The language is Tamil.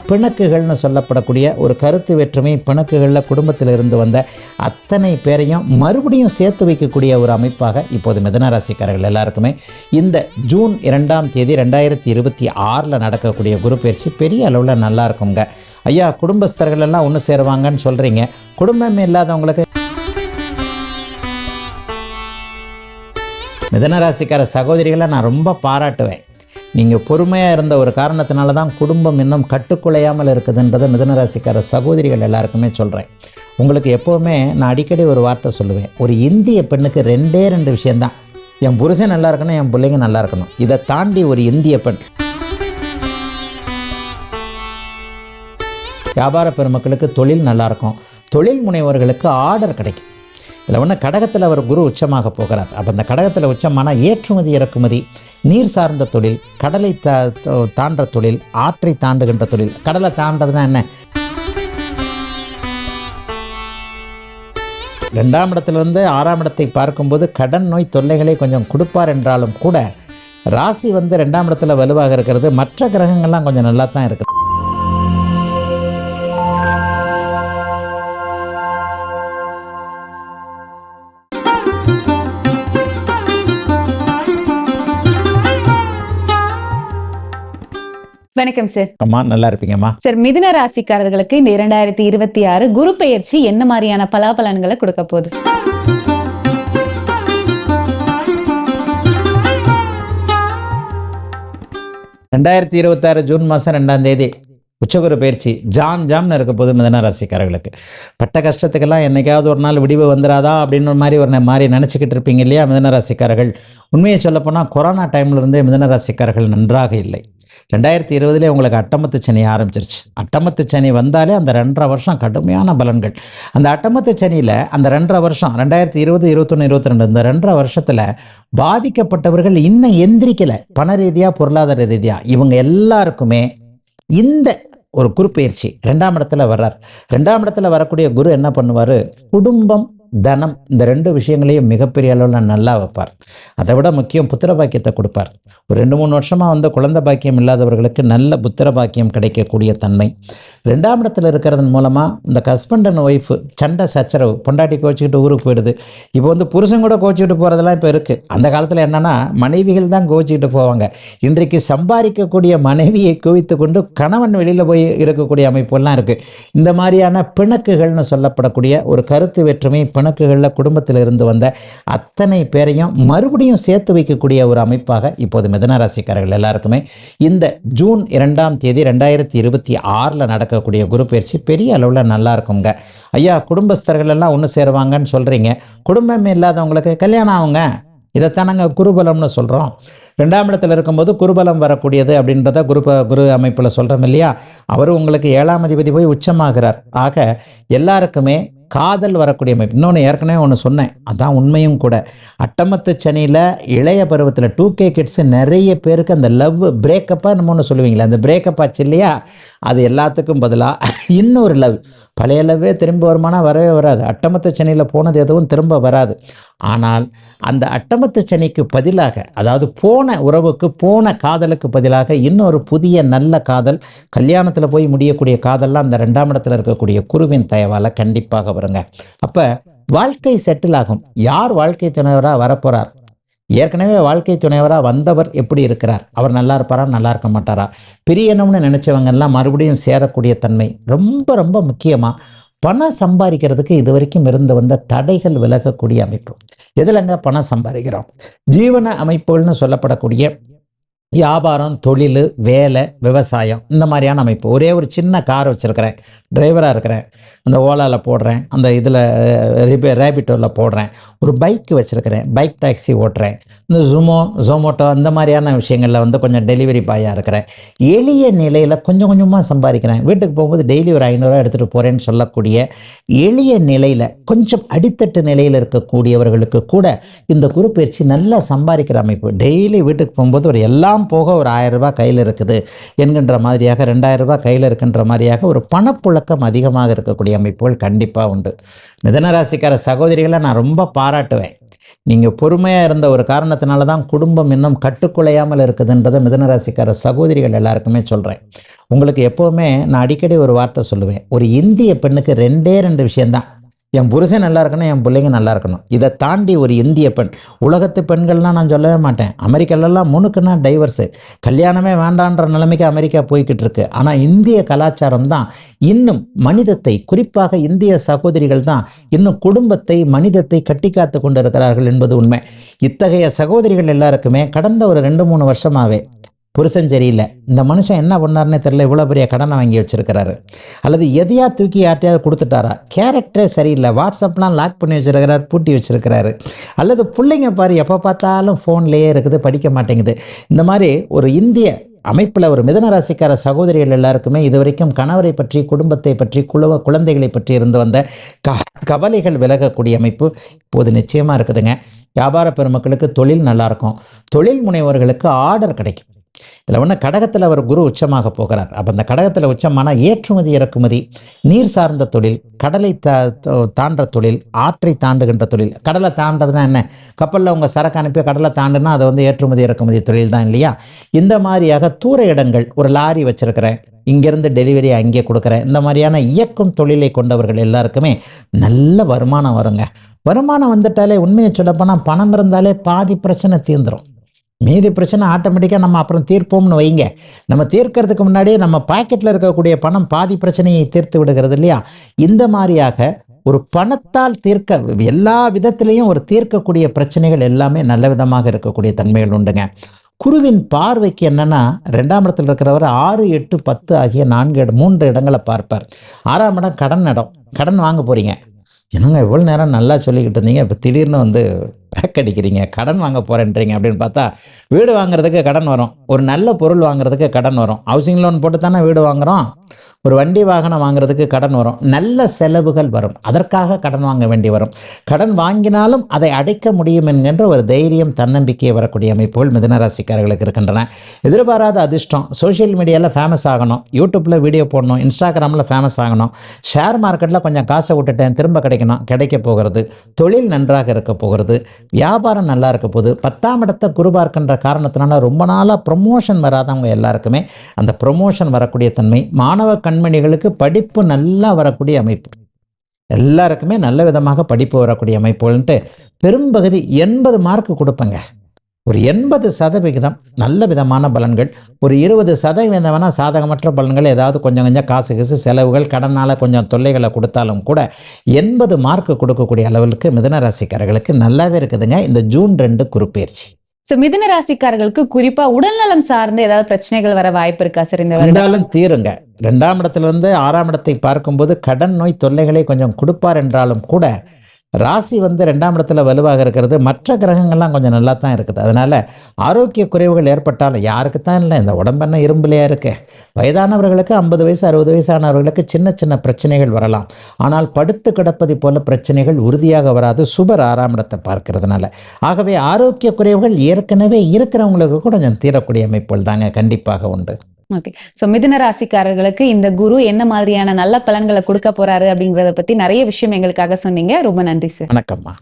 பிணக்குகள்னு சொல்லப்படக்கூடிய ஒரு கருத்து வேற்றுமை பிணக்குகளில் குடும்பத்தில் இருந்து வந்த அத்தனை பேரையும் மறுபடியும் சேர்த்து வைக்கக்கூடிய ஒரு அமைப்பாக இப்போது மிதுன ராசிக்காரர்கள் எல்லாருக்குமே இந்த ஜூன் 2ஆம் தேதி 2026 நடக்கக்கூடிய குரு பயிற்சி பெரிய அளவில் நல்லா இருக்குங்க. ஐயா, குடும்பஸ்தர்கள் எல்லாம் ஒன்று சேருவாங்கன்னு சொல்கிறீங்க, குடும்பமே இல்லாதவங்களுக்கு மிதனராசிக்கார சகோதரிகளை நான் ரொம்ப பாராட்டுவேன். நீங்கள் பொறுமையாக இருந்த ஒரு காரணத்தினால தான் குடும்பம் இன்னும் கட்டுக்குலையாமல் இருக்குதுன்றதை மிதனராசிக்கார சகோதரிகள் எல்லாருக்குமே சொல்கிறேன். உங்களுக்கு எப்போவுமே நான் அடிக்கடி ஒரு வார்த்தை சொல்லுவேன், ஒரு இந்திய பெண்ணுக்கு 2 விஷயந்தான், என் புருஷன் நல்லா இருக்கணும், என் பிள்ளைங்க நல்லா இருக்கணும். இதை தாண்டி ஒரு இந்திய பெண் வியாபார பெருமக்களுக்கு தொழில் நல்லாயிருக்கும், தொழில் முனைவர்களுக்கு ஆர்டர் கிடைக்கும். இதில் ஒன்று கடகத்தில் அவர் குரு உச்சமாக போகிறார். அப்போ அந்த கடகத்தில் உச்சமான ஏற்றுமதி இறக்குமதி, நீர் சார்ந்த தொழில், கடலை தாண்ட தொழில், ஆற்றை தாண்டுகின்ற தொழில். கடலை தாண்டதுன்னா என்ன? 2ஆம் இடத்திலிருந்து 6ஆம் இடத்தை பார்க்கும்போது கடன் நோய் தொல்லைகளை கொஞ்சம் கொடுப்பார் என்றாலும் கூட ராசி 2ஆம் இடத்துல வலுவாக இருக்கிறது. மற்ற கிரகங்கள்லாம் கொஞ்சம் நல்லா தான் இருக்குது. வணக்கம் சார். அம்மா, நல்லா இருப்பீங்கம்மா. சார், மிதுன ராசிக்காரர்களுக்கு இந்த 2026 குரு பெயர்ச்சி என்ன மாதிரியான பலாபலன்களை கொடுக்க போகுது? ஜூன் மாதம் 2ஆம் தேதி உச்சகுரு பயிற்சி ஜாம்னு இருக்க போது மிதுன ராசிக்காரர்களுக்கு பட்ட கஷ்டத்துக்கெல்லாம் என்னைக்காவது ஒரு நாள் விடிவு வந்துடாதா அப்படின்னு ஒரு மாதிரி நினச்சிக்கிட்டு இருப்பீங்க இல்லையா மிதுன ராசிக்காரர்கள். உண்மையை சொல்லப்போனால் கொரோனா டைம்லேருந்தே மிதுன ராசிக்காரர்கள் நன்றாக இல்லை. 2020 உங்களுக்கு அட்டமத்து சனி ஆரம்பிச்சிருச்சு. அட்டமத்து சனி வந்தாலே அந்த 2.5 வருஷம் கடுமையான பலன்கள். அந்த அட்டமத்து சனியில் அந்த 2.5 வருஷம் 2020, 21, 22 இந்த 2.5 வருஷத்தில் பாதிக்கப்பட்டவர்கள் இன்னும் எந்திரிக்கலை. பண ரீதியாக, பொருளாதார ரீதியாக இவங்க எல்லாருக்குமே இந்த ஒரு குரு பயிற்சி 2ஆம் இடத்துல வர்றார். 2ஆம் இடத்துல வரக்கூடிய குரு என்ன பண்ணுவார்? குடும்பம், தனம், இந்த 2 விஷயங்களையும் மிகப்பெரிய அளவில் நல்லா வைப்பார். அதை விட முக்கியம் புத்திர பாக்கியத்தை கொடுப்பார். ஒரு 2-3 வருஷமாக குழந்தை பாக்கியம் இல்லாதவர்களுக்கு நல்ல புத்திர பாக்கியம் கிடைக்கக்கூடிய தன்மை 2ஆம் இடத்துல இருக்கிறதன் மூலமாக இந்த ஹஸ்பண்ட் அண்ட் ஒய்ஃப் சண்டை சச்சரவு, பொண்டாட்டி கோச்சிக்கிட்டு ஊருக்கு போயிடுது. இப்போ புருஷன் கூட கோச்சிக்கிட்டு போகிறதெல்லாம் இப்போ இருக்குது. அந்த காலத்தில் என்னென்னா மனைவிகள் தான் கோச்சிக்கிட்டு போவாங்க. இன்றைக்கு சம்பாதிக்கக்கூடிய மனைவியை குவித்து கொண்டு கணவன் வெளியில் போய் இருக்கக்கூடிய அமைப்புலாம் இருக்குது. இந்த மாதிரியான பிணக்குகள்னு சொல்லப்படக்கூடிய ஒரு கருத்து வேற்றுமை பிணக்குகளில் குடும்பத்தில் இருந்து வந்த அத்தனை பேரையும் மறுபடியும் சேர்த்து வைக்கக்கூடிய ஒரு அமைப்பாக இப்போது மிதுன ராசிக்காரர்கள் எல்லாருக்குமே இந்த ஜூன் 2ஆம் தேதி 2026 நடக்கக்கூடிய குரு பயிற்சி பெரிய அளவில் நல்லா இருக்குங்க. ஐயா, குடும்பஸ்தர்கள் எல்லாம் ஒன்று சேருவாங்கன்னு சொல்கிறீங்க, குடும்பமே இல்லாதவங்களுக்கு கல்யாணம் ஆகுங்க. இதைத்தான் நாங்கள் குருபலம்னு சொல்கிறோம். 2ஆம் இடத்துல இருக்கும்போது குருபலம் வரக்கூடியது அப்படின்றத குரு அமைப்பில் சொல்கிறோம் இல்லையா. அவர் உங்களுக்கு 7ஆம் அதிபதி போய் உச்சமாகிறார். ஆக எல்லாருக்குமே காதல் வரக்கூடிய அமைப்பு. இன்னொன்று ஏற்கனவே ஒன்று சொன்னேன், அதான் உண்மையும் கூட. அட்டமத்து சனியில் இளைய பருவத்தில் 2K கிட்ஸு நிறைய பேருக்கு அந்த லவ் பிரேக்கப்பாக நம்ம சொல்லுவீங்களே, அந்த பிரேக்கப் ஆச்சு இல்லையா, அது எல்லாத்துக்கும் பதிலாக இன்னொரு லவ், பழைய லவ்வே திரும்ப வருமானம் வரவே வராது. அட்டமத்து சனியில் போனது எதுவும் திரும்ப வராது. ஆனால் அந்த அட்டமத்து சனிக்கு பதிலாக, அதாவது போன உறவுக்கு, போன காதலுக்கு பதிலாக இன்னொரு புதிய நல்ல காதல், கல்யாணத்தில் போய் முடியக்கூடிய காதல்லாம் அந்த 2ஆம் இடத்துல இருக்கக்கூடிய குருவின் தயவால் கண்டிப்பாக வருங்க. அப்போ வாழ்க்கை செட்டில் ஆகும். யார் வாழ்க்கை துணைவராக வரப்போகிறார்? ஏற்கனவே வாழ்க்கை துணைவராக வந்தவர் எப்படி இருக்கிறார்? அவர் நல்லா இருப்பாரா, நல்லா இருக்க மாட்டாரா? பிரியணும்னு நினச்சவங்கெல்லாம் மறுபடியும் சேரக்கூடிய தன்மை. ரொம்ப ரொம்ப முக்கியமாக பணம் சம்பாதிக்கிறதுக்கு இது வரைக்கும் இருந்து வந்த தடைகள் விலகக்கூடிய அமைப்பு. எதுலங்க பணம் சம்பாதிக்கிறோம்? ஜீவன அமைப்புகள்னு சொல்லப்படக்கூடிய வியாபாரம், தொழில், வேலை, விவசாயம், இந்த மாதிரியான அமைப்பு. ஒரே ஒரு சின்ன கார் வச்சுருக்கிறேன், டிரைவராக இருக்கிறேன், அந்த ஓலாவில் போடுறேன், அந்த இதில் ரேபிட்டோவில் போடுறேன், ஒரு பைக்கு வச்சுருக்கிறேன், பைக் டாக்ஸி ஓட்டுறேன், இந்த ஜொமோட்டோ அந்த மாதிரியான விஷயங்களில் கொஞ்சம் டெலிவரி பாயாக இருக்கிறேன். எளிய நிலையில் கொஞ்சம் கொஞ்சமாக சம்பாதிக்கிறேன். வீட்டுக்கு போகும்போது டெய்லி ஒரு 500 எடுத்துகிட்டு போகிறேன்னு சொல்லக்கூடிய எளிய நிலையில், கொஞ்சம் அடித்தட்டு நிலையில் இருக்கக்கூடியவர்களுக்கு கூட இந்த குரு பயிற்சி நல்லா சம்பாதிக்கிற அமைப்பு. டெய்லி வீட்டுக்கு போகும்போது ஒரு எல்லா எல்லாம் போக ஒரு 1000 ரூபாய் கையில் இருக்குது என்கின்ற மாதிரியாக 2000 ரூபாய் கையில் இருக்கின்ற மாதிரியாக ஒரு பணப்புழக்கம் அதிகமாக இருக்கக்கூடிய அமைப்புகள் கண்டிப்பாக உண்டு. மிதனராசிக்கார சகோதரிகளை நான் ரொம்ப பாராட்டுவேன். நீங்கள் பொறுமையாக இருந்த ஒரு காரணத்தினால தான் குடும்பம் இன்னும் கட்டுக்குலையாமல் இருக்குதுன்றதை மிதனராசிக்கார சகோதரிகள் எல்லாருக்குமே சொல்கிறேன். உங்களுக்கு எப்போவுமே நான் அடிக்கடி ஒரு வார்த்தை சொல்லுவேன், ஒரு இந்திய பெண்ணுக்கு 2 விஷயந்தான், என் புருஷன் நல்லா இருக்கணும், என் பிள்ளைங்க நல்லா இருக்கணும். இதை தாண்டி ஒரு இந்திய பெண், உலகத்து பெண்கள்லாம் நான் சொல்லவே மாட்டேன். அமெரிக்காலெல்லாம் முணுக்குன்னா டைவர்ஸு, கல்யாணமே வேண்டான்ற நிலைமைக்கு அமெரிக்கா போய்கிட்டு இருக்கு. ஆனால் இந்திய கலாச்சாரம் தான் இன்னும் மனிதத்தை, குறிப்பாக இந்திய சகோதரிகள் தான் இன்னும் குடும்பத்தை, மனிதத்தை கட்டி காத்து கொண்டு இருக்கிறார்கள் என்பது உண்மை. இத்தகைய சகோதரிகள் எல்லாருக்குமே கடந்த ஒரு 2-3 வருஷமாகவே புருஷன் சரியில்லை, இந்த மனுஷன் என்ன பண்ணாருன்னே தெரியல, இவ்வளோ பெரிய கடனை வாங்கி வச்சிருக்கிறாரு, அல்லது எதையா தூக்கி யார்ட்டையாவது கொடுத்துட்டாரா, கேரக்டரே சரியில்லை, வாட்ஸ்அப்லாம் லாக் பண்ணி வச்சிருக்கிறாரு, பூட்டி வச்சிருக்கிறாரு, அல்லது பிள்ளைங்க பாரு எப்போ பார்த்தாலும் ஃபோன்லேயே இருக்குது, படிக்க மாட்டேங்குது. இந்த மாதிரி ஒரு இந்திய அமைப்பில் ஒரு மிதனராசிக்கார சகோதரிகள் எல்லாருக்குமே இதுவரைக்கும் கணவரை பற்றி, குடும்பத்தை பற்றி, குழந்தைகளை பற்றி இருந்து வந்த கவலைகள் விலகக்கூடிய அமைப்பு இப்போது நிச்சயமாக இருக்குதுங்க. வியாபார பெருமக்களுக்கு தொழில் நல்லாயிருக்கும், தொழில் முனைவோர்களுக்கு ஆர்டர் கிடைக்கும். இதில் ஒன்று, கடகத்தில் அவர் குரு உச்சமாக போகிறார். அப்போ அந்த கடகத்தில் உச்சமான ஏற்றுமதி இறக்குமதி, நீர் சார்ந்த தொழில், கடலை தாண்டுற தொழில், ஆற்றை தாண்டுகின்ற தொழில். கடலை தாண்டதுன்னா என்ன, கப்பலில் உங்கள் சரக்கு அனுப்பி கடலை தாண்டுனா அது வந்து ஏற்றுமதி இறக்குமதி தொழில் தான் இல்லையா? இந்த மாதிரியாக தூர இடங்கள், ஒரு லாரி வச்சுருக்கிறேன், இங்கேருந்து டெலிவரி அங்கே கொடுக்குறேன், இந்த மாதிரியான இயக்கும் தொழிலை கொண்டவர்கள் எல்லாருக்குமே நல்ல வருமானம் வருங்க. வருமானம் வந்துட்டாலே உண்மையை சொல்லப்போனால் பணம் இருந்தாலே பாதி பிரச்சனை தீர்ந்துடும். மீதி பிரச்சனை ஆட்டோமேட்டிக்காக நம்ம அப்புறம் தீர்ப்போம்னு வைங்க. நம்ம தீர்க்கறதுக்கு முன்னாடியே நம்ம பாக்கெட்டில் இருக்கக்கூடிய பணம் பாதி பிரச்சனையை தீர்த்து விடுகிறது இல்லையா? இந்த மாதிரியாக ஒரு பணத்தால் தீர்க்க எல்லா விதத்திலையும் ஒரு தீர்க்கக்கூடிய பிரச்சனைகள் எல்லாமே நல்ல விதமாக இருக்கக்கூடிய தன்மைகள் உண்டுங்க. குருவின் பார்வைக்கு என்னன்னா, 2ஆம் இடத்தில் இருக்கிறவர் 6, 8, 10 ஆகிய 3 இடங்களை பார்ப்பார். 6ஆம் இடம் கடன் இடம். கடன் வாங்க போறீங்க. என்னங்க இவ்வளோ நேரம் நல்லா சொல்லிக்கிட்டு இருந்தீங்க, இப்போ திடீர்னு வந்து பேக் அடிக்கிறீங்க, கடன் வாங்க போகிறேன்றீங்க அப்படின்னு பார்த்தா, வீடு வாங்குறதுக்கு கடன் வரும், ஒரு நல்ல பொருள் வாங்குறதுக்கு கடன் வரும், ஹவுசிங் லோன் போட்டு தானே வீடு வாங்குகிறோம், ஒரு வண்டி வாகனம் வாங்குறதுக்கு கடன் வரும், நல்ல செலவுகள் வரும், அதற்காக கடன் வாங்க வேண்டி வரும். கடன் வாங்கினாலும் அதை அடைக்க முடியும் என்கின்ற ஒரு தைரியம், தன்னம்பிக்கையை வரக்கூடிய அமைப்புகள் மிதனராசிக்காரர்களுக்கு இருக்கின்றன. எதிர்பாராத அதிர்ஷ்டம், சோஷியல் மீடியாவில் ஃபேமஸ் ஆகணும், யூடியூப்பில் வீடியோ போடணும், இன்ஸ்டாகிராமில் ஃபேமஸ் ஆகணும், ஷேர் மார்க்கெட்டில் கொஞ்சம் காசை விட்டுட்டேன் திரும்ப கிடைக்கணும், கிடைக்க போகிறது, தொழில் நன்றாக இருக்க போகிறது, வியாபாரம் நல்லா இருக்க போகுது. 10ஆம் இடத்தை குரு பார்க்கின்ற காரணத்தினால ரொம்ப நாளாக ப்ரொமோஷன் வராதவங்க எல்லாருக்குமே அந்த ப்ரொமோஷன் வரக்கூடிய தன்மை, மாணவ கண்மணிகளுக்கு படிப்பு நல்லா வரக்கூடிய அமைப்பு, எல்லாருக்குமே நல்ல விதமாக படிப்பு வரக்கூடிய அமைப்புகள்ன்ட்டு பெரும்பகுதி 80 மார்க் கொடுப்பேங்க. ஒரு 80% நல்ல விதமான பலன்கள், ஒரு 20% வேணால் சாதகமற்ற பலன்கள், ஏதாவது கொஞ்சம் காசு செலவுகள், கடனால் கொஞ்சம் தொல்லைகளை கொடுத்தாலும் கூட 80 மார்க் கொடுக்கக்கூடிய அளவுக்கு மிதனராசிக்காரர்களுக்கு நல்லாவே இருக்குதுங்க இந்த ஜூன் 2 குருப்பெயர்ச்சி. மிதுன ராசிக்காரர்களுக்கு குறிப்பா உடல்நலம் சார்ந்த ஏதாவது பிரச்சனைகள் வர வாய்ப்பு இருக்கா சார்? இந்த இருந்தாலும் தீருங்க. 2ஆம் இடத்திலிருந்து 6ஆம் இடத்தை பார்க்கும்போது கடன் நோய் தொல்லைகளை கொஞ்சம் கொடுப்பார் என்றாலும் கூட ராசி வந்து 2ஆம் இடத்துல வலுவாக இருக்கிறது, மற்ற கிரகங்கள்லாம் கொஞ்சம் நல்லா தான் இருக்குது. அதனால் ஆரோக்கிய குறைவுகள் ஏற்பட்டாலும் யாருக்கு தான் இல்லை, இந்த உடம்பென்ன இரும்புலையாக இருக்கு. வயதானவர்களுக்கு 50 வயசு 60 வயசானவர்களுக்கு சின்ன சின்ன பிரச்சனைகள் வரலாம். ஆனால் படுத்து கிடப்பதை போல பிரச்சனைகள் உறுதியாக வராது, சுபர் 6ஆம் இடத்தை பார்க்கறதுனால. ஆகவே ஆரோக்கிய குறைவுகள் ஏற்கனவே இருக்கிறவங்களுக்கு கூட கொஞ்சம் தீரக்கூடிய அமைப்புகள் தாங்க கண்டிப்பாக உண்டு. ஓகே. ஸோ மிதுன ராசிக்காரர்களுக்கு இந்த குரு என்ன மாதிரியான நல்ல பலன்களை கொடுக்க போறாரு அப்படிங்கிறத பத்தி நிறைய விஷயம் எங்களுக்காக சொன்னீங்க. ரொம்ப நன்றி சார். வணக்கம்மா.